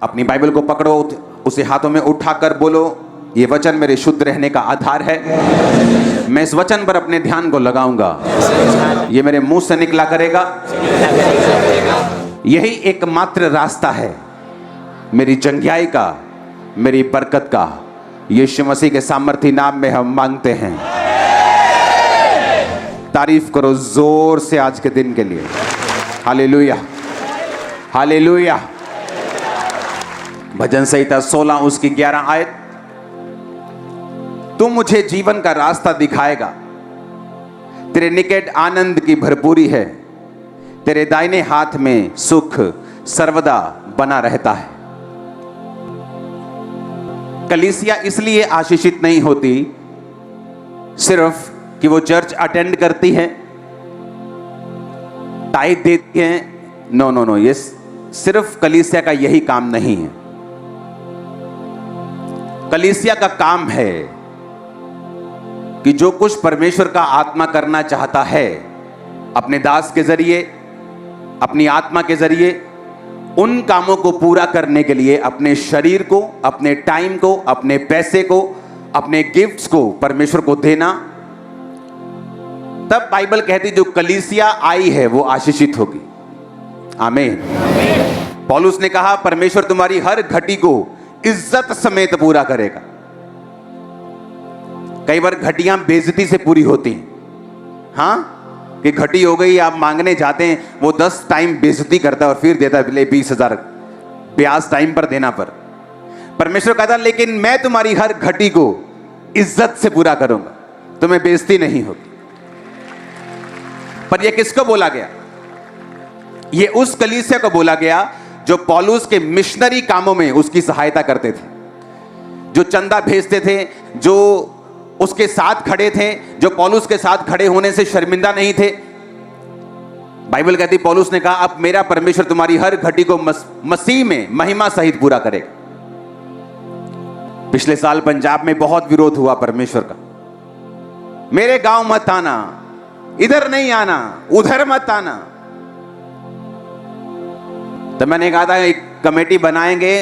अपनी बाइबल को पकड़ो, उसे हाथों में उठाकर बोलो, ये वचन मेरे शुद्ध रहने का आधार है। मैं इस वचन पर अपने ध्यान को लगाऊंगा, ये मेरे मुंह से निकला करेगा। यही एकमात्र रास्ता है मेरी जंगियाई का, मेरी बरकत का। यीशु मसीह के सामर्थी नाम में हम मांगते हैं। तारीफ करो जोर से आज के दिन के लिए। Hallelujah, hallelujah. भजन संहिता 16 उसकी 11 आयत। तू मुझे जीवन का रास्ता दिखाएगा, तेरे निकट आनंद की भरपूरी है, तेरे दाहिने हाथ में सुख सर्वदा बना रहता है। कलीसिया इसलिए आशीषित नहीं होती सिर्फ कि वो चर्च अटेंड करती है, टाइप देती है। नो नो नो, ये सिर्फ कलीसिया का यही काम नहीं है। कलीसिया का काम है कि जो कुछ परमेश्वर का आत्मा करना चाहता है अपने दास के जरिए, अपनी आत्मा के जरिए, उन कामों को पूरा करने के लिए अपने शरीर को, अपने टाइम को, अपने पैसे को, अपने गिफ्ट्स को परमेश्वर को देना। तब बाइबल कहती जो कलीसिया आई है वो आशीषित होगी। आमीन। पौलुस ने कहा परमेश्वर तुम्हारी हर घटी को इज्जत समेत पूरा करेगा। कई बार घटियां बेइज्जती से पूरी होती हैं, हाँ, कि घटी हो गई, आप मांगने जाते हैं, वो 10 टाइम बेइज्जती करता है और फिर देता है 20,000 ब्याज टाइम पर देना पर। परमेश्वर कहता लेकिन मैं तुम्हारी हर घटी को इज्जत से पूरा करूंगा, तुम्हें बेइज्जती नहीं होगी। पर यह किसको बोला गया? ये उस कलीसिया को बोला गया जो पौलुस के मिशनरी कामों में उसकी सहायता करते थे, जो चंदा भेजते थे, जो उसके साथ खड़े थे, जो पौलुस के साथ खड़े होने से शर्मिंदा नहीं थे। बाइबल कहती पौलुस ने कहा अब मेरा परमेश्वर तुम्हारी हर घटी को मसीह में महिमा सहित पूरा करेगा। पिछले साल पंजाब में बहुत विरोध हुआ परमेश्वर का, मेरे गांव मत आना, इधर नहीं आना, उधर मत आना। तो मैंने कहा था एक कमेटी बनाएंगे,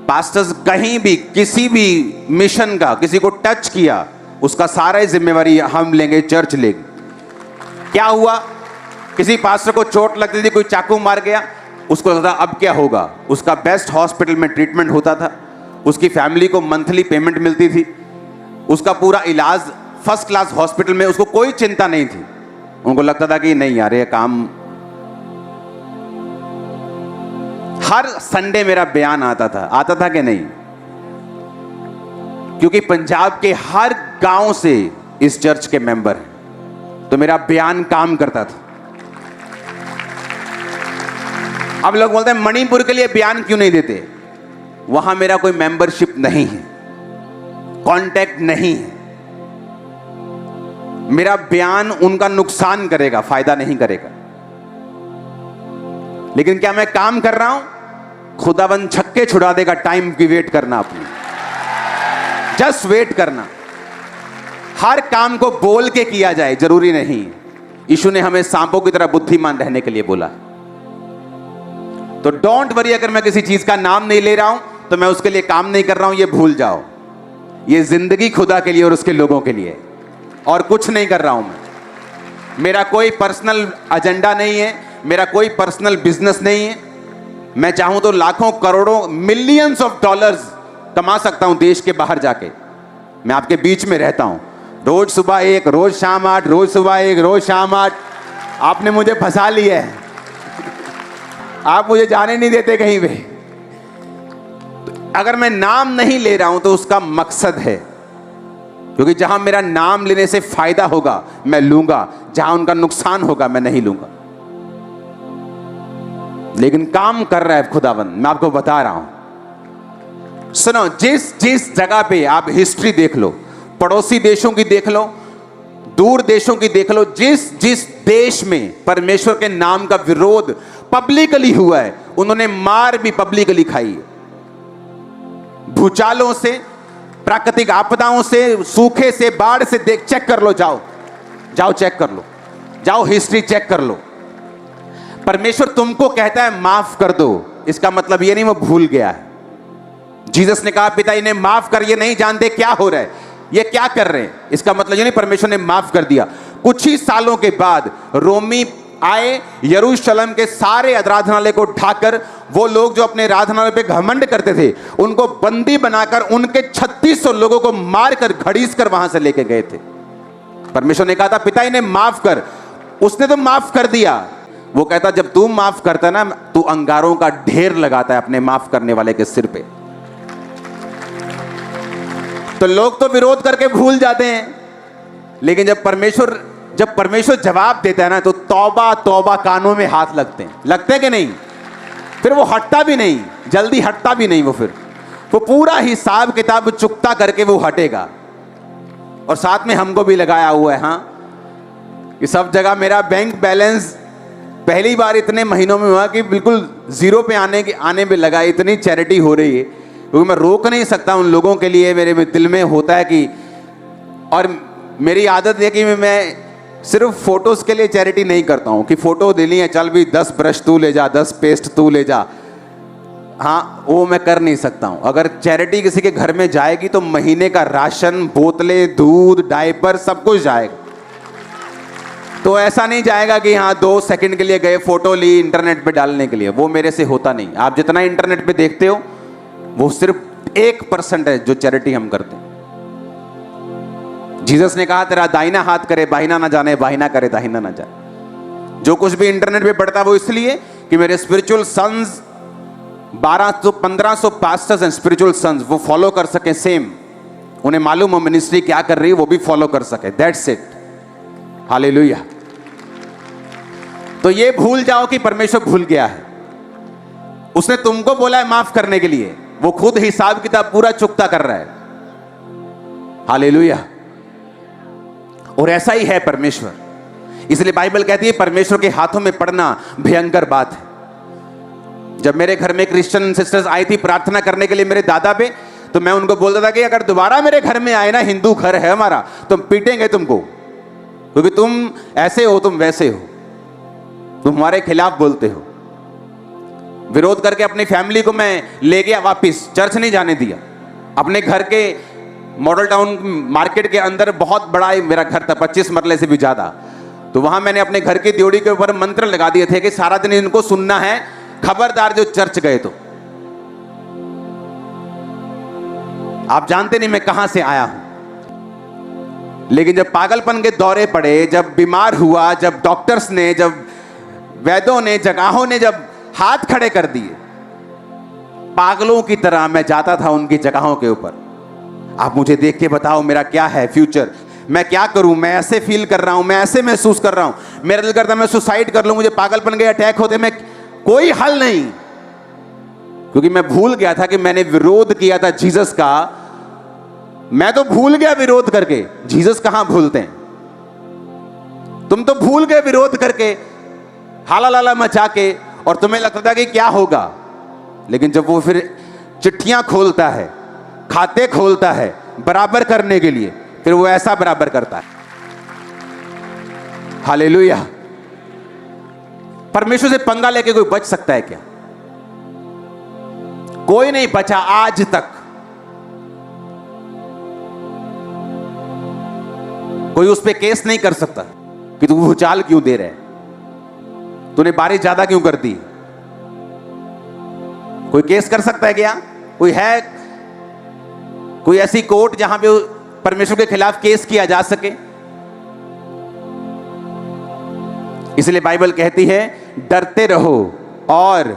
पास्टर्स कहीं भी किसी भी मिशन का किसी को टच किया उसका सारा जिम्मेवारी हम लेंगे, चर्च लेगी। क्या हुआ? किसी पास्टर को चोट लगती थी, कोई चाकू मार गया, उसको लगता अब क्या होगा, उसका बेस्ट हॉस्पिटल में ट्रीटमेंट होता था, उसकी फैमिली को मंथली पेमेंट मिलती थी, उसका पूरा इलाज फर्स्ट क्लास हॉस्पिटल में, उसको कोई चिंता नहीं थी। उनको लगता था कि नहीं यार ये काम। हर संडे मेरा बयान आता था कि नहीं? क्योंकि पंजाब के हर गांव से इस चर्च के मेंबर हैं, तो मेरा बयान काम करता था। अब लोग बोलते हैं मणिपुर के लिए बयान क्यों नहीं देते? वहां मेरा कोई मेंबरशिप नहीं है, कांटेक्ट नहीं है। मेरा बयान उनका नुकसान करेगा, फायदा नहीं करेगा। लेकिन क्या मैं काम कर रहा हूं? खुदाबंद छक्के छुड़ा देगा, टाइम की वेट करना, अपनी जस्ट वेट करना। हर काम को बोल के किया जाए जरूरी नहीं। यीशु ने हमें सांपों की तरह बुद्धिमान रहने के लिए बोला। तो डोंट वरी, अगर मैं किसी चीज का नाम नहीं ले रहा हूं तो मैं उसके लिए काम नहीं कर रहा हूं, ये भूल जाओ। ये जिंदगी खुदा के लिए और उसके लोगों के लिए, और कुछ नहीं कर रहा हूं मैं। मेरा कोई पर्सनल एजेंडा नहीं है, मेरा कोई पर्सनल बिजनेस नहीं है। मैं चाहूं तो लाखों करोड़ों मिलियंस ऑफ डॉलर्स कमा सकता हूं देश के बाहर जाके। मैं आपके बीच में रहता हूं, रोज सुबह 1, रोज शाम 8, रोज सुबह 1, रोज शाम 8। आपने मुझे फंसा लिया है, आप मुझे जाने नहीं देते कहीं पे। अगर मैं नाम नहीं ले रहा हूं तो उसका मकसद है, क्योंकि जहां मेरा नाम लेने से फायदा होगा मैं लूंगा, जहां उनका नुकसान होगा मैं नहीं लूंगा। लेकिन काम कर रहा है खुदावंद, मैं आपको बता रहा हूं। सुनो, जिस जगह पे आप हिस्ट्री देख लो, पड़ोसी देशों की देख लो, दूर देशों की देख लो, जिस देश में परमेश्वर के नाम का विरोध पब्लिकली हुआ है, उन्होंने मार भी पब्लिकली खाई है। भूचालों से, प्राकृतिक आपदाओं से, सूखे से, बाढ़ से, चेक कर लो, जाओ चेक कर लो, जाओ हिस्ट्री चेक कर लो। परमेश्वर तुमको कहता है माफ कर दो, इसका मतलब ये नहीं वो भूल गया है। जीसस ने कहा पिता इन्हें माफ कर, ये नहीं जानते क्या हो रहा है, ये क्या कर रहे हैं। इसका मतलब ये नहीं परमेश्वर ने माफ कर दिया। कुछ ही सालों के बाद रोमी आए, यरूशलेम के सारे आराधनालय को ढाकर, वो लोग जो अपने आराधनालय पे घमंड करते थे उनको बंदी बनाकर उनके 3600 लोगों को मारकर घड़ीस कर वहां से लेके गए थे। परमेश्वर ने कहा था पिता इन्हें माफ कर, उसने तो माफ कर दिया। वो कहता जब तू माफ करता ना, तू अंगारों का ढेर लगाता है अपने माफ करने वाले के सिर पे। तो लोग तो विरोध करके भूल जाते हैं, लेकिन जब परमेश्वर जवाब देता है ना, तो तौबा तौबा कानों में हाथ लगते हैं कि नहीं। फिर वो हटता भी नहीं, जल्दी हटता भी नहीं। वो पूरा हिसाब किताब चुकता करके वो हटेगा। और साथ में हमको भी लगाया हुआ है, हाँ, कि सब जगह मेरा बैंक बैलेंस पहली बार इतने महीनों में हुआ कि बिल्कुल जीरो पे आने में लगा। इतनी चैरिटी हो रही है, क्योंकि मैं रोक नहीं सकता उन लोगों के लिए। मेरे दिल में होता है कि, और मेरी आदत है कि मैं सिर्फ फोटोज के लिए चैरिटी नहीं करता हूं कि फोटो देनी है, चल भी 10 ब्रश तू ले जा, 10 पेस्ट तू ले जा। हाँ, वो मैं कर नहीं सकता हूं। अगर चैरिटी किसी के घर में जाएगी तो महीने का राशन, बोतलें, दूध, डायपर सब कुछ जाएगा। तो ऐसा नहीं जाएगा कि हाँ 2 सेकंड के लिए गए, फोटो ली, इंटरनेट पे डालने के लिए। वो मेरे से होता नहीं। आप जितना इंटरनेट पे देखते हो वो सिर्फ 1% है जो चैरिटी हम करते हैं। जीसस ने कहा तेरा दाहिना हाथ करे बाहिना ना जाने, बाहिना करे दाहिना ना जाने। जो कुछ भी इंटरनेट पे पढ़ता है वो इसलिए कि मेरे spiritual sons 1200-1500 pastors and spiritual sons वो फॉलो कर सके सेम। उन्हें मालूम हो मिनिस्ट्री क्या कर रही है, वो भी फॉलो कर सके। That's it. हालेलुया। तो ये भूल जाओ कि परमेश्वर भूल गया है। उसने तुमको बोला है माफ करने के लिए, वो खुद हिसाब किताब पूरा चुकता कर रहा है। हालेलुया। और ऐसा ही है परमेश्वर। इसलिए बाइबल कहती है परमेश्वर के हाथों में पड़ना भयंकर बात है। जब मेरे घर में क्रिश्चियन सिस्टर्स आई थी प्रार्थना करने के लिए मेरे दादा पे, तो मैं उनको बोलता था कि अगर दोबारा मेरे घर में आए ना, हिंदू घर है हमारा, तो पीटेंगे तुमको, क्योंकि तुम ऐसे हो, तुम वैसे हो, तुम हमारे खिलाफ बोलते हो। विरोध करके अपनी फैमिली को मैं ले गया वापिस, चर्च नहीं जाने दिया। अपने घर के मॉडल टाउन मार्केट के अंदर बहुत बड़ा मेरा घर था, 25 मरले से भी ज्यादा। तो वहां मैंने अपने घर की ड्योढ़ी के ऊपर मंत्र लगा दिए थे कि सारा दिन इनको सुनना है, खबरदार जो चर्च गए तो। आप जानते नहीं मैं कहां से आया हूं, लेकिन जब पागलपन के दौरे पड़े, जब बीमार हुआ, जब डॉक्टर्स ने, जब वैद्यों ने, जगहों ने जब हाथ खड़े कर दिए, पागलों की तरह मैं जाता था उनकी जगहों के ऊपर। आप मुझे देख के बताओ मेरा क्या है फ्यूचर, मैं क्या करूं, मैं ऐसे फील कर रहा हूं, मैं ऐसे महसूस कर रहा हूं, मेरा दिल करता मैं सुसाइड कर लूं, मुझे पागलपन के अटैक होते, मैं कोई हल नहीं। क्योंकि मैं भूल गया था कि मैंने विरोध किया था जीसस का। मैं तो भूल गया विरोध करके, जीसस कहां भूलते हैं। तुम तो भूल गए विरोध करके, हाला लाला मचा के, और तुम्हें लगता था कि क्या होगा। लेकिन जब वो फिर चिट्ठियां खोलता है, खाते खोलता है बराबर करने के लिए, फिर वो ऐसा बराबर करता है। हालेलुया। परमेश्वर से पंगा लेके कोई बच सकता है क्या? कोई नहीं बचा आज तक। कोई उस पर केस नहीं कर सकता कि तू भूचाल क्यों दे रहा है, तूने बारिश ज्यादा क्यों कर दी। कोई केस कर सकता है क्या? कोई है, कोई ऐसी कोर्ट जहां पे परमेश्वर के खिलाफ केस किया जा सके? इसलिए बाइबल कहती है डरते रहो और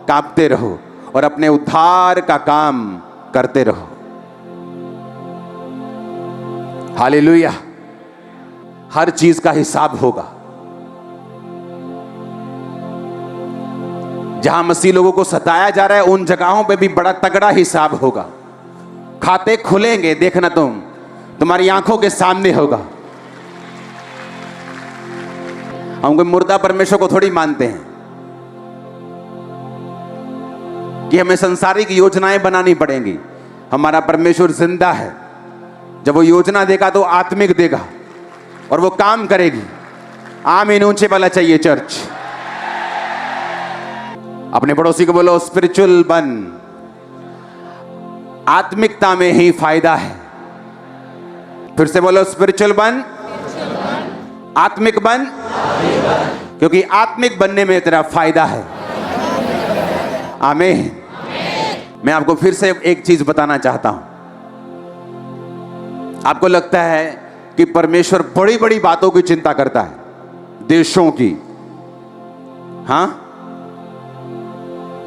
कांपते रहो और अपने उद्धार का काम करते रहो। हालेलुया। हर चीज का हिसाब होगा। जहां मसीह लोगों को सताया जा रहा है उन जगहों पे भी बड़ा तगड़ा हिसाब होगा। खाते खुलेंगे, देखना तुम्हारी आंखों के सामने होगा। हम कोई मुर्दा परमेश्वर को थोड़ी मानते हैं कि हमें सांसारिक योजनाएं बनानी पड़ेंगी। हमारा परमेश्वर जिंदा है। जब वो योजना देगा तो आत्मिक देगा और वो काम करेगी। आमीन ऊंचे वाला चाहिए चर्च। अपने पड़ोसी को बोलो स्पिरिचुअल बन, आत्मिकता में ही फायदा है। फिर से बोलो स्पिरिचुअल बन, आत्मिक बन, क्योंकि आत्मिक बनने में तेरा फायदा है। आमीन। मैं आपको फिर से एक चीज बताना चाहता हूं। आपको लगता है कि परमेश्वर बड़ी बड़ी बातों की चिंता करता है, देशों की, हां,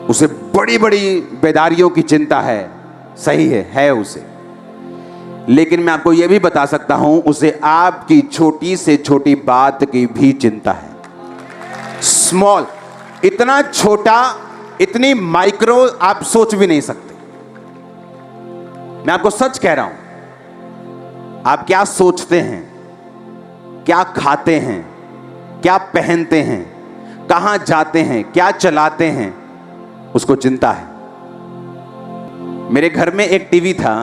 उसे बड़ी बड़ी बेदारियों की चिंता है, सही है उसे। लेकिन मैं आपको यह भी बता सकता हूं, उसे आपकी छोटी से छोटी बात की भी चिंता है। स्मॉल, इतना छोटा, इतनी माइक्रो आप सोच भी नहीं सकते। मैं आपको सच कह रहा हूं, आप क्या सोचते हैं, क्या खाते हैं, क्या पहनते हैं, कहां जाते हैं, क्या चलाते हैं, उसको चिंता है। मेरे घर में एक टीवी था,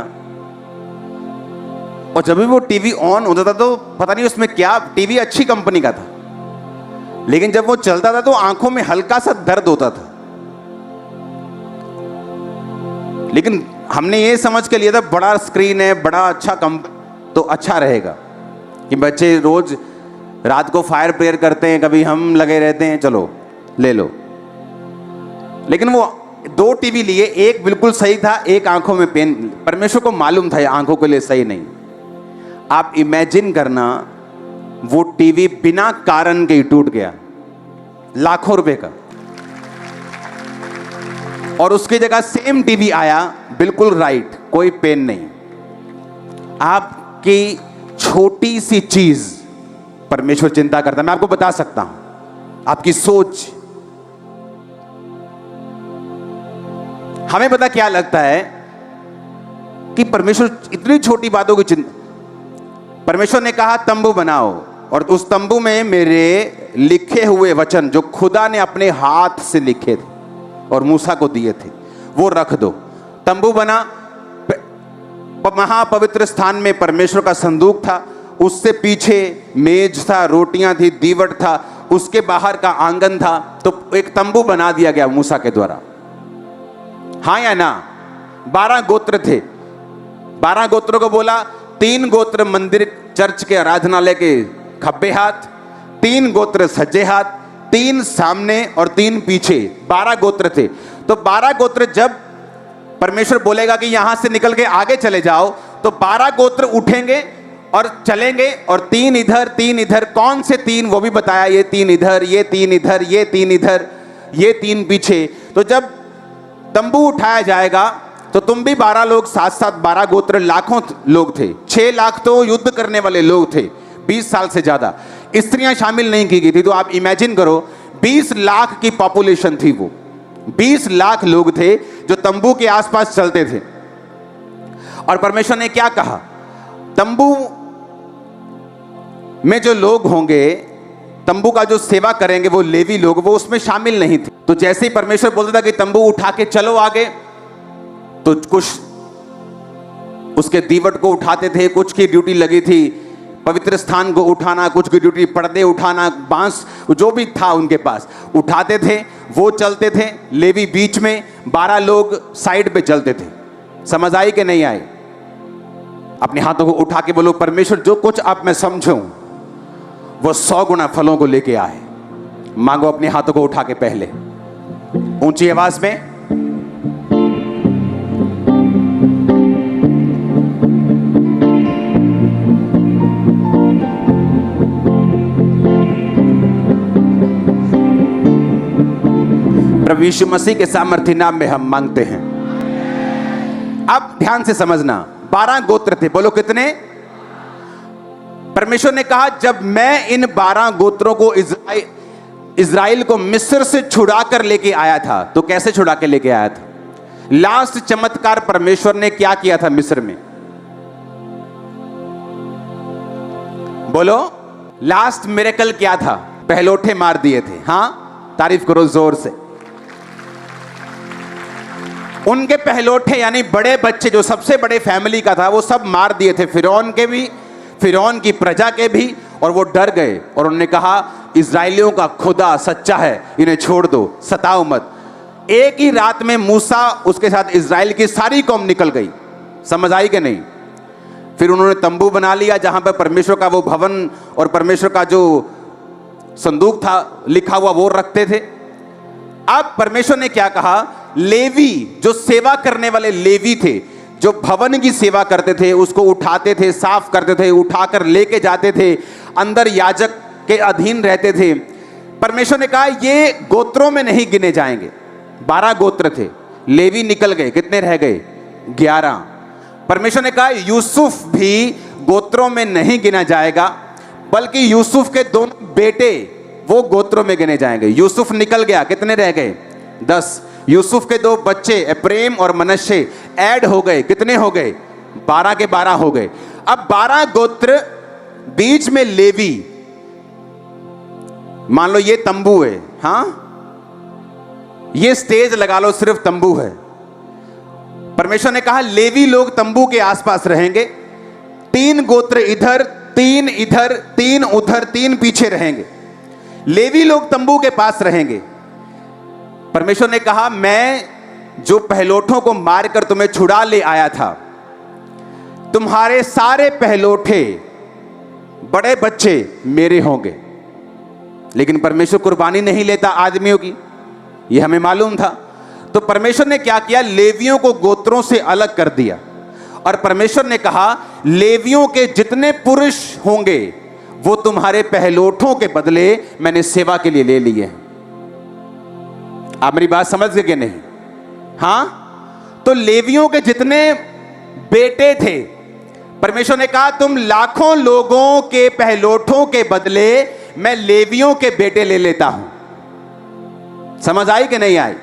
और जब भी वो टीवी ऑन होता था तो पता नहीं उसमें क्या, टीवी अच्छी कंपनी का था, लेकिन जब वो चलता था तो आंखों में हल्का सा दर्द होता था। लेकिन हमने ये समझ के लिया था बड़ा स्क्रीन है, बड़ा अच्छा तो अच्छा रहेगा, कि बच्चे रोज रात को फायर प्रेयर करते हैं, कभी हम लगे रहते हैं, चलो ले लो। लेकिन वो 2 टीवी लिए, एक बिल्कुल सही था, एक आंखों में पेन। परमेश्वर को मालूम था ये आंखों के लिए सही नहीं। आप इमेजिन करना, वो टीवी बिना कारण के ही टूट गया, लाखों रुपए का, और उसकी जगह सेम टीवी आया, बिल्कुल राइट, कोई पेन नहीं। आपकी छोटी सी चीज परमेश्वर चिंता करता है। मैं आपको बता सकता हूं, आपकी सोच। हमें पता क्या लगता है कि परमेश्वर इतनी छोटी बातों की चिंता। परमेश्वर ने कहा तंबू बनाओ, और उस तंबू में मेरे लिखे हुए वचन जो खुदा ने अपने हाथ से लिखे थे और मूसा को दिए थे, वो रख दो। तंबू बना, महापवित्र स्थान में परमेश्वर का संदूक था, उससे पीछे मेज था, रोटियां थी, दीवट था, उसके बाहर का आंगन था। तो एक तंबू बना दिया गया मूसा के द्वारा, हाँ या ना। 12 गोत्र थे, 12 गोत्रों को बोला, 3 गोत्र मंदिर चर्च के आराधनालय के खब्बे हाथ, 3 गोत्र सज्जे हाथ, 3 सामने और 3 पीछे, 12 गोत्र थे। तो 12 गोत्र जब परमेश्वर बोलेगा कि यहां से निकल के आगे चले जाओ, तो 12 गोत्र उठेंगे और चलेंगे, और 3 इधर 3 इधर। कौन से 3 वो भी बताया, ये 3 इधर, ये 3 इधर, ये 3 इधर, ये 3 पीछे। तो जब तंबू उठाया जाएगा तो तुम भी 12 लोग साथ साथ, 12 गोत्र, लाखों लोग थे। 6 लाख तो युद्ध करने वाले लोग थे, 20 साल से ज्यादा। स्त्रियां शामिल नहीं की गई थी। तो आप इमेजिन करो, 20 लाख की पॉपुलेशन थी वो, 20 लाख लोग थे जो तंबू के आसपास चलते थे। और परमेश्वर ने क्या कहा, तंबू में जो लोग होंगे, तंबू का जो सेवा करेंगे, वो लेवी लोग, वो उसमें शामिल नहीं थे। तो जैसे ही परमेश्वर बोलता था कि तंबू उठा के चलो आगे, तो कुछ उसके दीवट को उठाते थे, कुछ की ड्यूटी लगी थी पवित्र स्थान को उठाना, कुछ की ड्यूटी पर्दे उठाना, बांस जो भी था उनके पास उठाते थे, वो चलते थे। लेवी बीच में, 12 लोग साइड पे चलते थे। समझ आई कि नहीं आई? अपने हाथों को उठा के बोलो, परमेश्वर जो कुछ आप मैं समझूं वो 100 गुना फलों को लेके आए। मांगो अपने हाथों को उठा के पहले, ऊंची आवाज में। प्रभु यीशु मसीह के सामर्थ्य नाम में हम मांगते हैं। अब ध्यान से समझना, 12 गोत्र थे। बोलो कितने? परमेश्वर ने कहा जब मैं इन 12 गोत्रों को इज़राइल को मिस्र से छुड़ा कर लेके आया था, तो कैसे छुड़ा के लेके आया था? लास्ट चमत्कार परमेश्वर ने क्या किया था मिस्र में? बोलो, लास्ट मिरेकल क्या था? पहलोठे मार दिए थे। हां, तारीफ करो जोर से। उनके पहलोठे यानी बड़े बच्चे, जो सबसे बड़े फैमिली का था, वो सब मार दिए थे, फिरौन के भी, फिरौन की प्रजा के भी। और वो डर गए और उन्होंने कहा इजराइलियों का खुदा सच्चा है, इन्हें छोड़ दो, सताओ मत। एक ही रात में मूसा उसके साथ इज़राइल की सारी कौम निकल गई। समझ आई कि नहीं? फिर उन्होंने तंबू बना लिया जहां पर परमेश्वर का वो भवन और परमेश्वर का जो संदूक था लिखा हुआ वो रखते थे। अब परमेश्वर ने क्या कहा, लेवी जो सेवा करने वाले लेवी थे, जो भवन की सेवा करते थे, उसको उठाते थे, साफ करते थे, उठाकर लेके जाते थे, अंदर याजक के अधीन रहते थे। परमेश्वर ने कहा ये गोत्रों में नहीं गिने जाएंगे। 12 गोत्र थे, लेवी निकल गए, कितने रह गए? 11। परमेश्वर ने कहा यूसुफ भी गोत्रों में नहीं गिना जाएगा, बल्कि यूसुफ के दोनों बेटे वो गोत्रों में गिने जाएंगे। यूसुफ निकल गया, कितने रह गए? 10। यूसुफ के 2 बच्चे एप्रेम और मनश्शे ऐड हो गए, कितने हो गए? 12 के 12 हो गए। अब 12 गोत्र, बीच में लेवी। मान लो ये तंबू है, हां, ये स्टेज लगा लो, सिर्फ तंबू है। परमेश्वर ने कहा लेवी लोग तंबू के आसपास रहेंगे। 3 गोत्र इधर, 3 इधर, 3 उधर, 3 पीछे रहेंगे। लेवी लोग तंबू के पास रहेंगे। परमेश्वर ने कहा मैं जो पहलोठों को मारकर तुम्हें छुड़ा ले आया था, तुम्हारे सारे पहलोठे बड़े बच्चे मेरे होंगे। लेकिन परमेश्वर कुर्बानी नहीं लेता आदमियों की, यह हमें मालूम था। तो परमेश्वर ने क्या किया, लेवियों को गोत्रों से अलग कर दिया। और परमेश्वर ने कहा लेवियों के जितने पुरुष होंगे वो तुम्हारे पहलोठों के बदले मैंने सेवा के लिए ले लिए हैं। आप मेरी बात समझ गए कि नहीं? हां, तो लेवियों के जितने बेटे थे, परमेश्वर ने कहा तुम लाखों लोगों के पहलोठों के बदले मैं लेवियों के बेटे ले लेता हूं। समझ आई कि नहीं आई?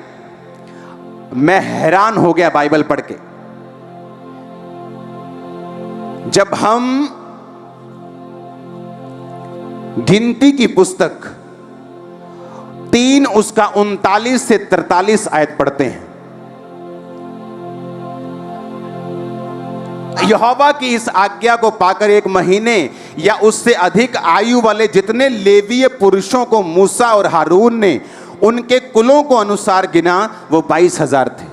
मैं हैरान हो गया बाइबल पढ़ के। जब हम गिनती की पुस्तक 3 उसका 39 से 43 आयत पढ़ते हैं, यहोवा की इस आज्ञा को पाकर 1 महीने या उससे अधिक आयु वाले जितने लेवीय पुरुषों को मूसा और हारून ने उनके कुलों को अनुसार गिना, वो 22,000 थे।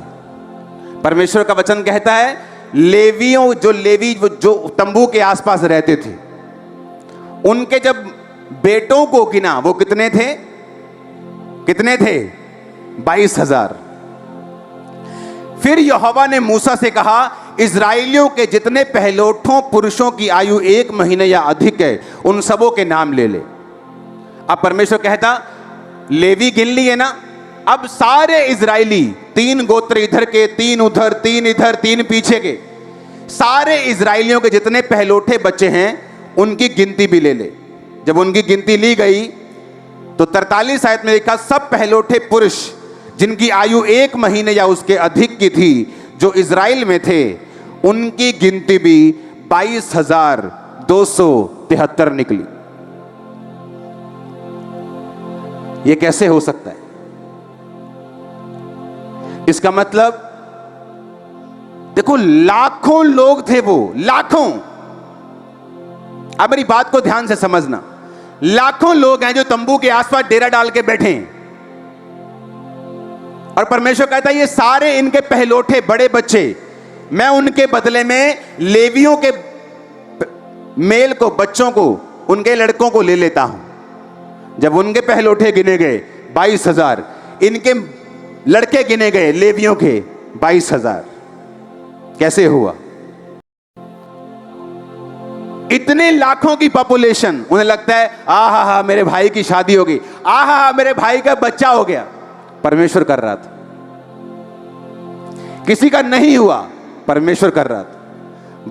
परमेश्वर का वचन कहता है लेवियों, जो लेवी जो तंबू के आसपास रहते थे, उनके जब बेटों को गिना वो कितने थे? कितने थे? 22,000। फिर यहोवा ने मूसा से कहा इजराइलियों के जितने पहलोठों पुरुषों की आयु 1 महीने या अधिक है उन सबों के नाम ले ले। अब परमेश्वर कहता लेवी गिन लिए ना, अब सारे इजराइली, 3 गोत्र इधर के, 3 उधर, 3 इधर, 3 पीछे के, सारे इजराइलियों के जितने पहलोठे बच्चे हैं उनकी गिनती भी ले ले। जब उनकी गिनती ली गई तो 43 आयत में लिखा सब पहलोठे पुरुष जिनकी आयु 1 महीने या उसके अधिक की थी जो इजराइल में थे, उनकी गिनती भी 22,273 निकली। यह कैसे हो सकता है? इसका मतलब देखो लाखों लोग थे, वो लाखों। अब मेरी बात को ध्यान से समझना, लाखों लोग हैं जो तंबू के आसपास डेरा डाल के बैठे हैं। और परमेश्वर कहता है ये सारे इनके पहलोठे बड़े बच्चे मैं उनके बदले में लेवियों के मेल को, बच्चों को, उनके लड़कों को ले लेता हूं। जब उनके पहलोठे गिने गए 22,000, इनके लड़के गिने गए लेवियों के 22,000। कैसे हुआ? इतने लाखों की पॉपुलेशन, उन्हें लगता है आहा हा मेरे भाई की शादी होगी, आहा हा मेरे भाई का बच्चा हो गया। परमेश्वर कर रहा था। किसी का नहीं हुआ, परमेश्वर कर रहा था।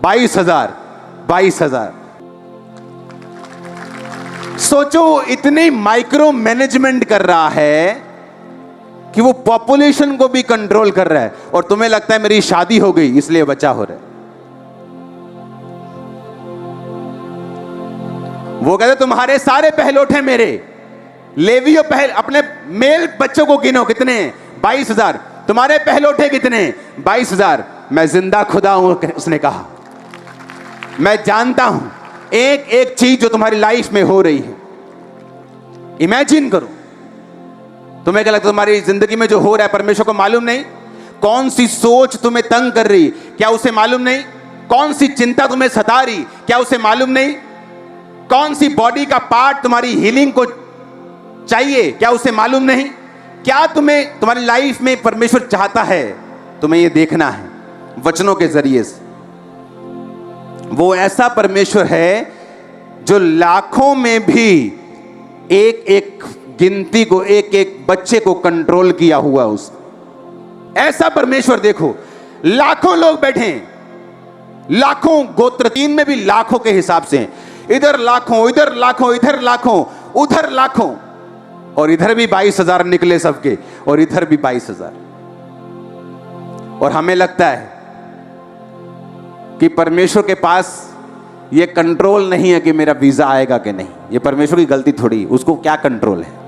22,000 22,000। सोचो इतने माइक्रो मैनेजमेंट कर रहा है कि वो पॉपुलेशन को भी कंट्रोल कर रहा है, और तुम्हें लगता है मेरी शादी हो गई इसलिए बच्चा हो रहा है। वो कहते तुम्हारे सारे पहलोठे मेरे, लेवियों अपने मेल बच्चों को गिनो, कितने? 22,000। तुम्हारे पहलोठे कितने? 22,000। मैं जिंदा खुदा हूं, उसने कहा। मैं जानता हूं एक एक चीज जो तुम्हारी लाइफ में हो रही है। इमेजिन करो तुम्हें क्या लगता है तुम्हारी जिंदगी में जो हो रहा है परमेश्वर को मालूम नहीं? कौन सी सोच तुम्हें तंग कर रही, क्या उसे मालूम नहीं? कौन सी चिंता तुम्हें सता रही, क्या उसे मालूम नहीं? कौन सी बॉडी का पार्ट तुम्हारी हीलिंग को चाहिए, क्या उसे मालूम नहीं? क्या तुम्हें तुम्हारी लाइफ में परमेश्वर चाहता है, तुम्हें यह देखना है वचनों के जरिए से। वो ऐसा परमेश्वर है जो लाखों में भी एक एक गिनती को, एक एक बच्चे को कंट्रोल किया हुआ उस ऐसा परमेश्वर। देखो लाखों लोग बैठे हैं, लाखों गोत्र, 3 में भी लाखों के हिसाब से, इधर लाखों, इधर लाखों, इधर लाखों, उधर लाखों, और इधर भी 22,000 निकले सबके, और इधर भी 22,000। और हमें लगता है कि परमेश्वर के पास ये कंट्रोल नहीं है कि मेरा वीजा आएगा कि नहीं। ये परमेश्वर की गलती थोड़ी, उसको क्या कंट्रोल है?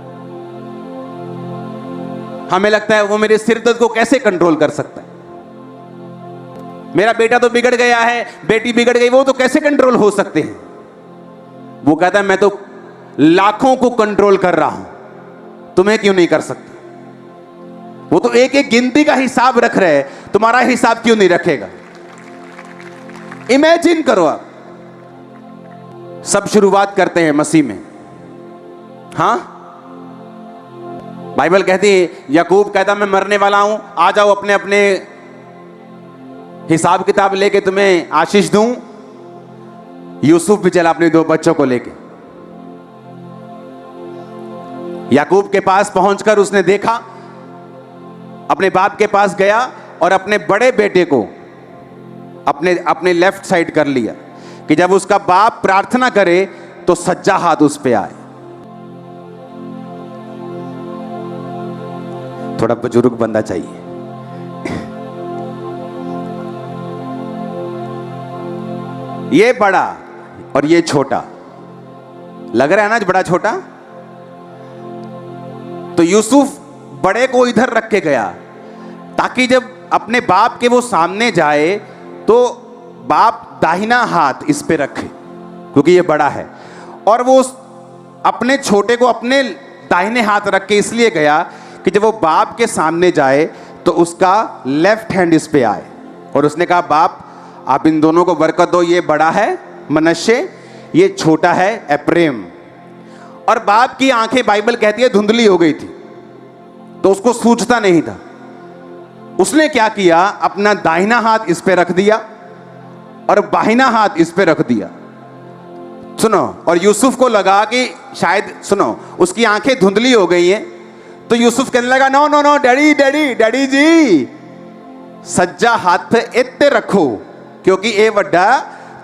हमें लगता है वो मेरे सिर दर्द को कैसे कंट्रोल कर सकता है? मेरा बेटा तो बिगड़ गया है, बेटी बिगड़ गई, वो तो कैसे कंट्रोल हो सकते हैं? वो कहता है मैं तो लाखों को कंट्रोल कर रहा हूं, तुम्हें क्यों नहीं कर सकता? वो तो एक एक गिनती का हिसाब रख रहे हैं, तुम्हारा हिसाब क्यों नहीं रखेगा? इमेजिन करो आप, सब शुरुआत करते हैं मसीह में। हां, बाइबल कहती है, याकूब कहता मैं मरने वाला हूं, आ जाओ अपने अपने हिसाब किताब लेके तुम्हें आशीष दूं। यूसुफ भी चला अपने 2 बच्चों को लेके। याकूब के पास पहुंचकर उसने देखा, अपने बाप के पास गया और अपने बड़े बेटे को अपने अपने लेफ्ट साइड कर लिया कि जब उसका बाप प्रार्थना करे तो सज्जा हाथ उस पे आए। थोड़ा बुजुर्ग बंदा चाहिए। ये बड़ा और ये छोटा लग रहा है ना, बड़ा छोटा। तो यूसुफ बड़े को इधर रख के गया ताकि जब अपने बाप के वो सामने जाए तो बाप दाहिना हाथ इस पे रखे, क्योंकि ये बड़ा है। और वो अपने छोटे को अपने दाहिने हाथ रख के इसलिए गया कि जब वो बाप के सामने जाए तो उसका लेफ्ट हैंड इस पे आए। और उसने कहा बाप आप इन दोनों को बरकत दो, ये बड़ा है मनश्शे, ये छोटा है एप्रेम। और बाप की आंखें बाइबल कहती है धुंधली हो गई थी, तो उसको सूझता नहीं था। उसने क्या किया, अपना दाहिना हाथ इस पे रख दिया और बाहिना हाथ इस पे रख दिया। सुनो, और यूसुफ को लगा कि शायद, सुनो, उसकी आंखें धुंधली हो गई हैं, तो यूसुफ कहने लगा no no no daddy daddy daddy ji, सज्जा हाथ इत्ते रखो, क्योंकि ये वड्डा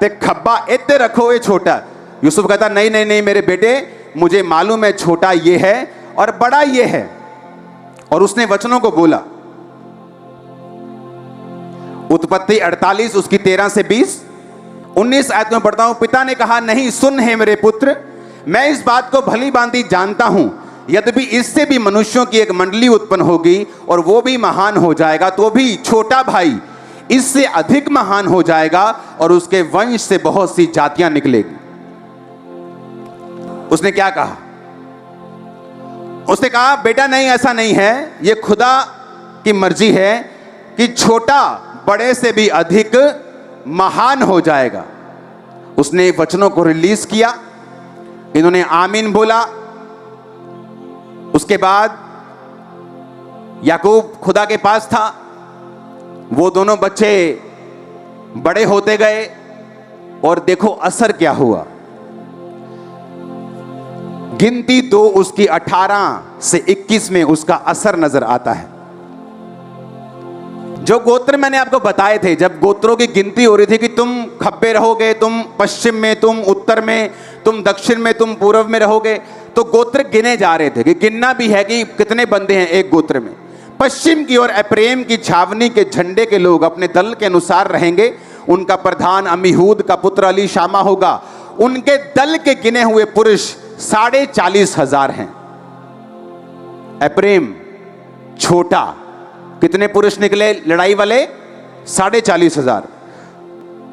ते खब्बा इत्ते रखो, ये छोटा। यूसुफ कहता नहीं नहीं नहीं मेरे बेटे, मुझे मालूम है छोटा ये है और बड़ा ये है। और उसने वचनों को बोला। उत्पत्ति 48 उसकी 13 से 20, 19 आयत में पढ़ता हूं। पिता ने कहा नहीं, सुन है मेरे पुत्र, मैं इस बात को भली भांति जानता हूं, यद्यपि इससे भी मनुष्यों की एक मंडली उत्पन्न होगी और वो भी महान हो जाएगा, तो भी छोटा भाई इससे अधिक महान हो जाएगा और उसके वंश से बहुत सी जातियां निकलेगी। उसने क्या कहा? उसने कहा बेटा नहीं, ऐसा नहीं है, ये खुदा की मर्जी है कि छोटा बड़े से भी अधिक महान हो जाएगा। उसने वचनों को रिलीज किया, इन्होंने आमीन बोला। उसके बाद याकूब खुदा के पास था, वो दोनों बच्चे बड़े होते गए और देखो असर क्या हुआ। गिनती 2 उसकी 18 से 21 में उसका असर नजर आता है। जो गोत्र मैंने आपको बताए थे, जब गोत्रों की गिनती हो रही थी कि तुम खब्बे रहोगे, तुम पश्चिम में, तुम उत्तर में, तुम दक्षिण में, तुम पूर्व में रहोगे, तो गोत्र गिने जा रहे थे कि गिनना भी है कि कितने बंदे हैं एक गोत्र में। पश्चिम की ओर एप्रेम की छावनी के झंडे के लोग अपने दल के अनुसार रहेंगे। उनका प्रधान अमीहूद का पुत्र अली शामा होगा। उनके दल के गिने हुए पुरुष 40,500 हैं। एप्रेम छोटा, कितने पुरुष निकले लड़ाई वाले? 40,500।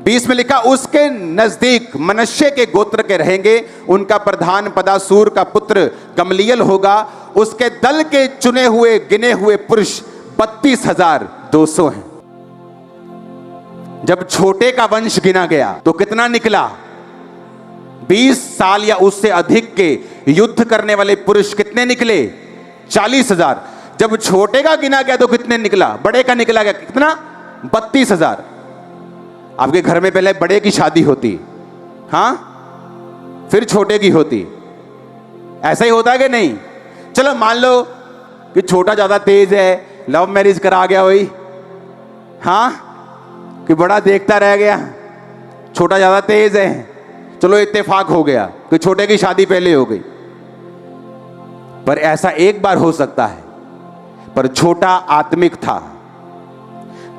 20 में लिखा, उसके नजदीक मनश्शे के गोत्र के रहेंगे, उनका प्रधान पदासूर का पुत्र गमलीएल होगा। उसके दल के चुने हुए गिने हुए पुरुष 32,200 हैं। जब छोटे का वंश गिना गया तो कितना निकला? 20 साल या उससे अधिक के युद्ध करने वाले पुरुष कितने निकले? 40,000। जब छोटे का गिना गया तो कितने निकला? बड़े का निकला गया कितना? 32,000। आपके घर में पहले बड़े की शादी होती, हाँ, फिर छोटे की होती। ऐसा ही होता है कि नहीं? चलो मान लो कि छोटा ज्यादा तेज है, लव मैरिज करा गया वही, हाँ, कि बड़ा देखता रह गया, छोटा ज्यादा तेज है, चलो इत्तेफाक हो गया कि छोटे की शादी पहले हो गई। पर ऐसा एक बार हो सकता है, पर छोटा आत्मिक था,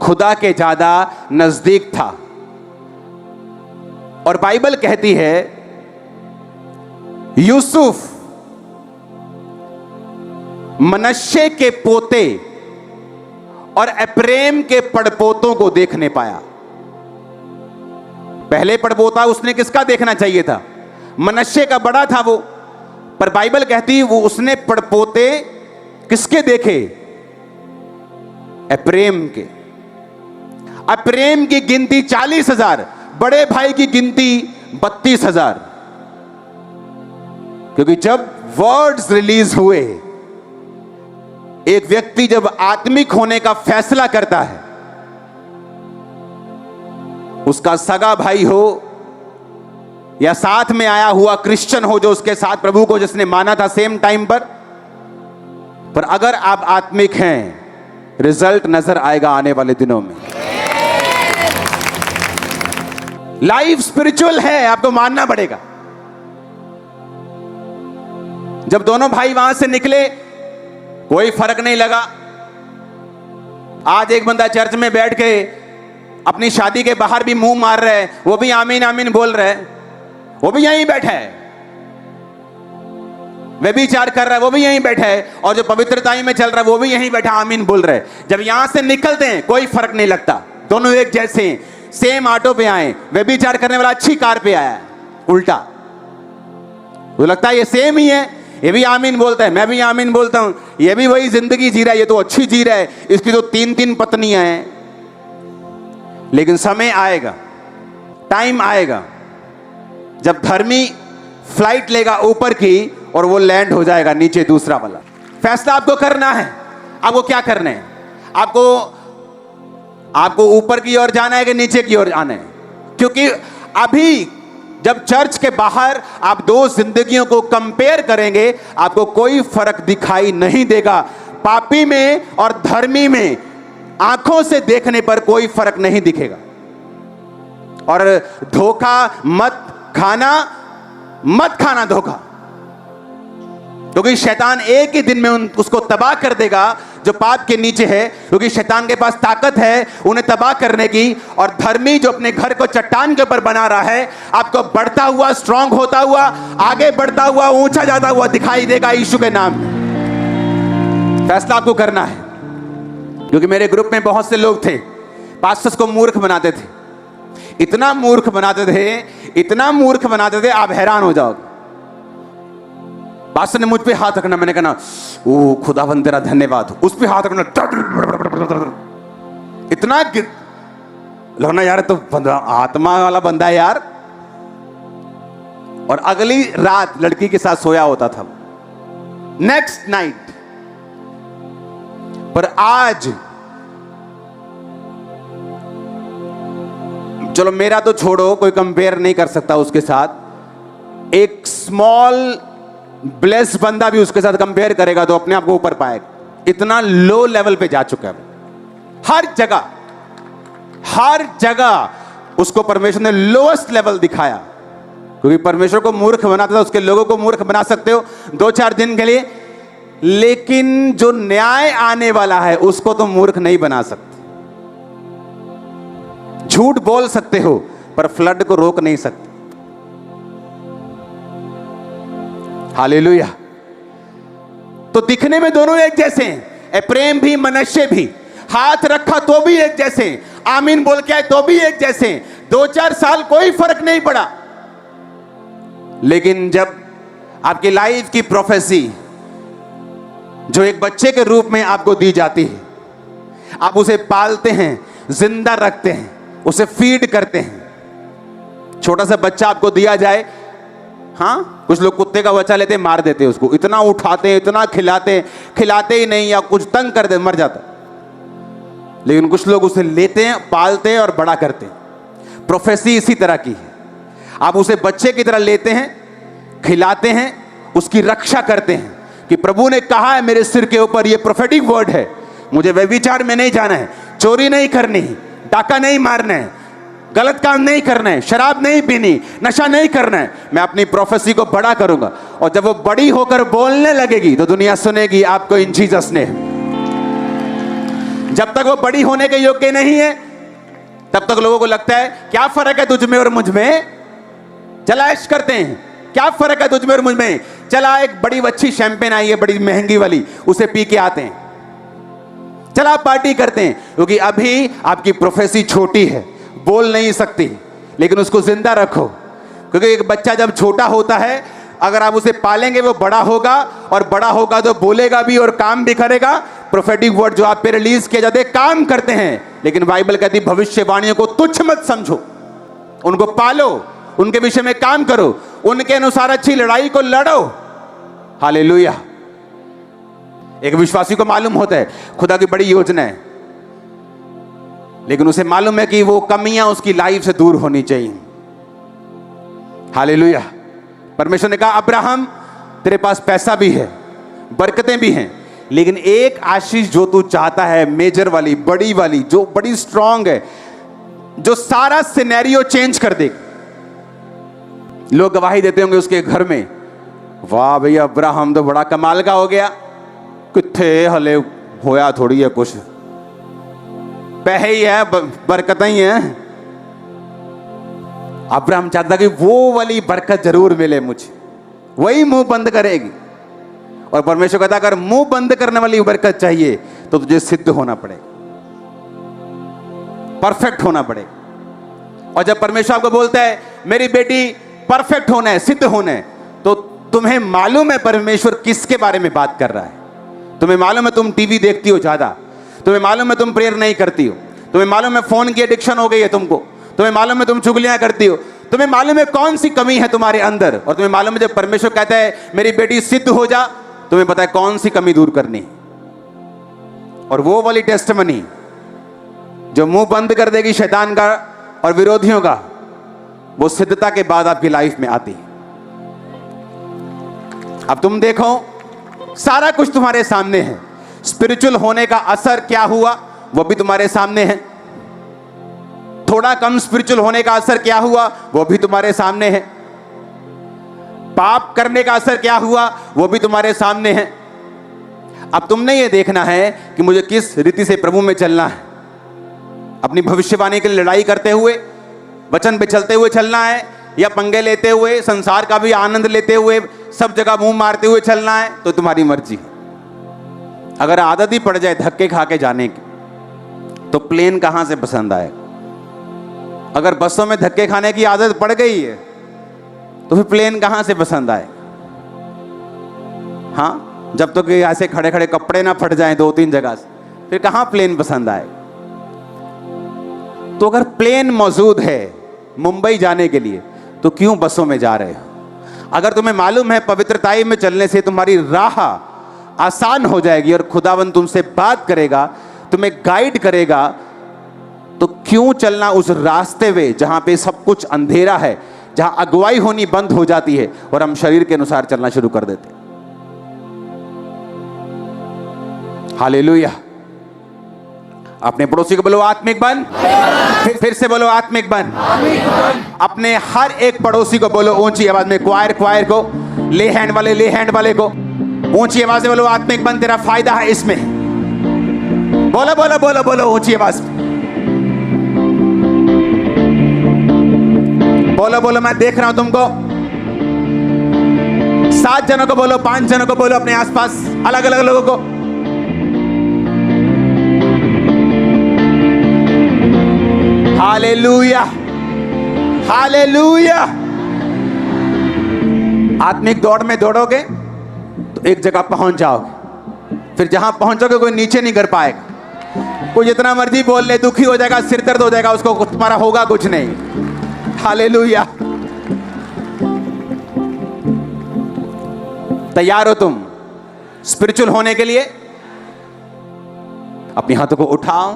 खुदा के ज्यादा नजदीक था। और बाइबल कहती है यूसुफ मनश्शे के पोते और एप्रेम के पड़पोतों को देखने पाया। पहले पड़पोता उसने किसका देखना चाहिए था? मनश्शे का बड़ा था वो, पर बाइबल कहती वो उसने पड़पोते किसके देखे? एप्रेम के। एप्रेम की गिनती 40,000, बड़े भाई की गिनती 32,000। क्योंकि जब वर्ड्स रिलीज हुए, एक व्यक्ति जब आत्मिक होने का फैसला करता है, उसका सगा भाई हो या साथ में आया हुआ क्रिश्चियन हो जो उसके साथ प्रभु को जिसने माना था सेम टाइम पर अगर आप आत्मिक हैं, रिजल्ट नजर आएगा आने वाले दिनों में। लाइफ स्पिरिचुअल है, आपको मानना पड़ेगा। जब दोनों भाई वहां से निकले कोई फर्क नहीं लगा। आज एक बंदा चर्च में बैठ के अपनी शादी के बाहर भी मुंह मार रहा है, वो भी आमीन आमीन बोल रहा है, वो भी यहीं बैठा है। व्यभिचार कर रहा है, वो भी यहीं बैठा है। और जो पवित्रताई में चल रहा है, वो भी यहीं बैठा आमीन बोल रहा है। जब यहां से निकलते हैं कोई फर्क नहीं लगता, दोनों एक जैसे हैं। सेम ऑटो पे आए, व्यभिचार करने वाला अच्छी कार पे आया, उल्टा वो लगता है ये सेम ही है। ये भी आमीन बोलता है, मैं भी आमीन बोलता हूं, ये भी वही जिंदगी जी रहा है, ये तो अच्छी जी रहा है, इसकी तो 3-3 पत्नियां हैं। लेकिन समय आएगा, टाइम आएगा जब धर्मी फ्लाइट लेगा ऊपर की और वो लैंड हो जाएगा नीचे दूसरा वाला। फैसला आपको करना है। आपको क्या करना है? आपको ऊपर की ओर जाना है कि नीचे की ओर जाना है? क्योंकि अभी जब चर्च के बाहर आप दो जिंदगियों को कंपेयर करेंगे, आपको कोई फर्क दिखाई नहीं देगा। पापी में और धर्मी में आंखों से देखने पर कोई फर्क नहीं दिखेगा। और धोखा मत खाना धोखा, क्योंकि शैतान एक ही दिन में उसको तबाह कर देगा जो पाप के नीचे है, क्योंकि शैतान के पास ताकत है उन्हें तबाह करने की। और धर्मी जो अपने घर को चट्टान के ऊपर बना रहा है, आपको बढ़ता हुआ, स्ट्रांग होता हुआ, आगे बढ़ता हुआ, ऊंचा जाता हुआ दिखाई देगा यीशु के नाम में। फैसला आपको करना है। क्योंकि मेरे ग्रुप में बहुत से लोग थे, पास्टर्स को मूर्ख बनाते थे, इतना मूर्ख बनाते थे आप हैरान हो जाओगे। पास्टर ने मुझ पे हाथ रखना, मैंने कहा ओ खुदावंद तेरा धन्यवाद, उस पे हाथ रखना, इतना लगना यार तो आत्मा वाला बंदा है यार। और अगली रात लड़की के साथ सोया होता था, नेक्स्ट नाइट। पर आज चलो मेरा तो छोड़ो, कोई कंपेयर नहीं कर सकता उसके साथ। एक स्मॉल ब्लेस बंदा भी उसके साथ कंपेयर करेगा तो अपने आप को ऊपर पाएगा। इतना लो लेवल पे जा चुका है। हर जगह उसको परमेश्वर ने लोएस्ट लेवल दिखाया, क्योंकि परमेश्वर को मूर्ख बनाता था, उसके लोगों को मूर्ख बना सकते हो 2-4 दिन के लिए, लेकिन जो न्याय आने वाला है उसको तो मूर्ख नहीं बना सकते। झूठ बोल सकते हो पर फ्लड को रोक नहीं सकते। हालेलुया। तो दिखने में दोनों एक जैसे हैं, एप्रेम भी मनश्शे भी। हाथ रखा तो भी एक जैसे, आमीन बोल के आए तो भी एक जैसे, 2-4 साल कोई फर्क नहीं पड़ा, लेकिन जब आपकी लाइफ की प्रोफेसी जो एक बच्चे के रूप में आपको दी जाती है, आप उसे पालते हैं, जिंदा रखते हैं, उसे फीड करते हैं। छोटा सा बच्चा आपको दिया जाए, हाँ, कुछ लोग कुत्ते का बच्चा लेते मार देते हैं उसको, इतना उठाते हैं, इतना खिलाते ही नहीं, या कुछ तंग कर दे, मर जाता। लेकिन कुछ लोग उसे लेते हैं, पालते हैं और बड़ा करते हैं। प्रोफेसी इसी तरह की है। आप उसे बच्चे की तरह लेते हैं, खिलाते हैं, उसकी रक्षा करते हैं कि प्रभु ने कहा है मेरे सिर के ऊपर, ये प्रोफेटिक वर्ड है, मुझे व्यभिचार में नहीं जाना है, चोरी नहीं करनी, डाका नहीं मारना है, गलत काम नहीं करना है, शराब नहीं पीनी, नशा नहीं करना है। मैं अपनी प्रोफेसी को बड़ा करूंगा, और जब वो बड़ी होकर बोलने लगेगी तो दुनिया सुनेगी आपको इन जीसस ने। जब तक वो बड़ी होने के योग्य नहीं है, तब तक लोगों को लगता है क्या फर्क है तुझ में और मुझ में, चला ऐश करते हैं, क्या फर्क है तुझ में और मुझ में, चला एक बड़ी अच्छी शैंपेन आई है बड़ी महंगी वाली, उसे पी के आते हैं, चला पार्टी करते हैं। क्योंकि अभी आपकी प्रोफेसी छोटी है, बोल नहीं सकती, लेकिन उसको जिंदा रखो। क्योंकि एक बच्चा जब छोटा होता है, अगर आप उसे पालेंगे वो बड़ा होगा, और बड़ा होगा तो बोलेगा भी और काम भी करेगा। प्रोफेटिक वर्ड जो आप पे रिलीज किए जाते काम करते हैं, लेकिन बाइबल कहती भविष्यवाणियों को तुच्छ मत समझो, उनको पालो, उनके विषय में काम करो, उनके अनुसार अच्छी लड़ाई को लड़ो। हालेलुया। एक विश्वासी को मालूम होता है खुदा की बड़ी योजना है, लेकिन उसे मालूम है कि वो कमियां उसकी लाइफ से दूर होनी चाहिए। हालेलुया। परमेश्वर ने कहा अब्राहम तेरे पास पैसा भी है, बरकतें भी हैं, लेकिन एक आशीष जो तू चाहता है, मेजर वाली, बड़ी वाली, जो बड़ी स्ट्रांग है, जो सारा सिनेरियो चेंज कर देगी। लोग गवाही देते होंगे उसके घर में, वाह भैया अब्राहम तो बड़ा कमाल का हो गया, किथे हले होया थोड़ी है कुछ, पैसे ही है, बरकतें ही है। अब्राहम चाहता कि वो वाली बरकत जरूर मिले मुझे, वही मुंह बंद करेगी। और परमेश्वर कहता अगर मुंह बंद करने वाली बरकत चाहिए तो तुझे सिद्ध होना पड़ेगा, परफेक्ट होना पड़ेगा। और जब परमेश्वर आपको बोलता है मेरी बेटी परफेक्ट होना है, सिद्ध होना है, तो तुम्हें मालूम है परमेश्वर किसके बारे में बात कर रहा है। तुम्हें मालूम है तुम टीवी देखती हो ज्यादा, तुम्हें मालूम है तुम प्रेयर नहीं करती हो, तुम्हें मालूम है फोन की एडिक्शन हो गई है तुमको, तुम्हें मालूम है तुम चुगलियां करती हो, तुम्हें मालूम है कौन सी कमी है तुम्हारे अंदर, और तुम्हें मालूम है जब परमेश्वर कहता है मेरी बेटी सिद्ध हो जा, तुम्हें पता है कौन सी कमी दूर करनी है। और वो वाली टेस्टमनी जो मुंह बंद कर देगी शैतान का और विरोधियों का, वो सिद्धता के बाद आपकी लाइफ में आती है। अब तुम देखो सारा कुछ तुम्हारे सामने है, स्पिरिचुअल होने का असर क्या हुआ वो भी तुम्हारे सामने है, थोड़ा कम स्पिरिचुअल होने का असर क्या हुआ वो भी तुम्हारे सामने है, पाप करने का असर क्या हुआ वो भी तुम्हारे सामने है। अब तुमने ये देखना है कि मुझे किस रीति से प्रभु में चलना है, अपनी भविष्यवाणी के लिए लड़ाई करते हुए, वचन पे चलते हुए चलना है, या पंगे लेते हुए, संसार का भी आनंद लेते हुए, सब जगह मुंह मारते हुए चलना है, तो तुम्हारी मर्जी है। अगर आदत ही पड़ जाए धक्के खा के जाने की, तो प्लेन कहां से पसंद आएगा। अगर बसों में धक्के खाने की आदत पड़ गई है तो फिर प्लेन कहां से पसंद आए। हाँ, जब तक ऐसे खड़े खड़े कपड़े ना फट जाएं 2-3 जगह से, फिर कहां प्लेन पसंद आए। तो अगर प्लेन मौजूद है मुंबई जाने के लिए, तो क्यों बसों में जा रहे हो। अगर तुम्हें मालूम है पवित्रताई में चलने से तुम्हारी राह आसान हो जाएगी और खुदावन तुमसे बात करेगा, तुम्हें गाइड करेगा, तो क्यों चलना उस रास्ते में जहां पे सब कुछ अंधेरा है, जहां अगुवाई होनी बंद हो जाती है और हम शरीर के अनुसार चलना शुरू कर देते हैं। हालेलुया। अपने पड़ोसी को बोलो आत्मिक बन, फिर से बोलो आत्मिक बन। अपने हर एक पड़ोसी को बोलो ऊंची आवाज में, क्वायर को, ले हैंड वाले को ऊंची आवाज में बोलो आत्मिक बन, तेरा फायदा है इसमें। बोलो बोलो बोलो बोलो ऊंची आवाज में बोलो बोलो, मैं देख रहा हूं तुमको। 7 जनों को बोलो, 5 जनों को बोलो, अपने आसपास अलग अलग लोगों को। हालेलुया। हालेलुया। आत्मिक दौड़ में दौड़ोगे तो एक जगह पहुंच जाओगे, फिर जहां पहुंचोगे कोई नीचे नहीं कर पाएगा। कोई जितना मर्जी बोल ले, दुखी हो जाएगा, सिर दर्द हो जाएगा, उसको तुम्हारा होगा कुछ नहीं। हालेलुया। तैयार हो तुम स्पिरिचुअल होने के लिए? अपने हाथों को उठाओ,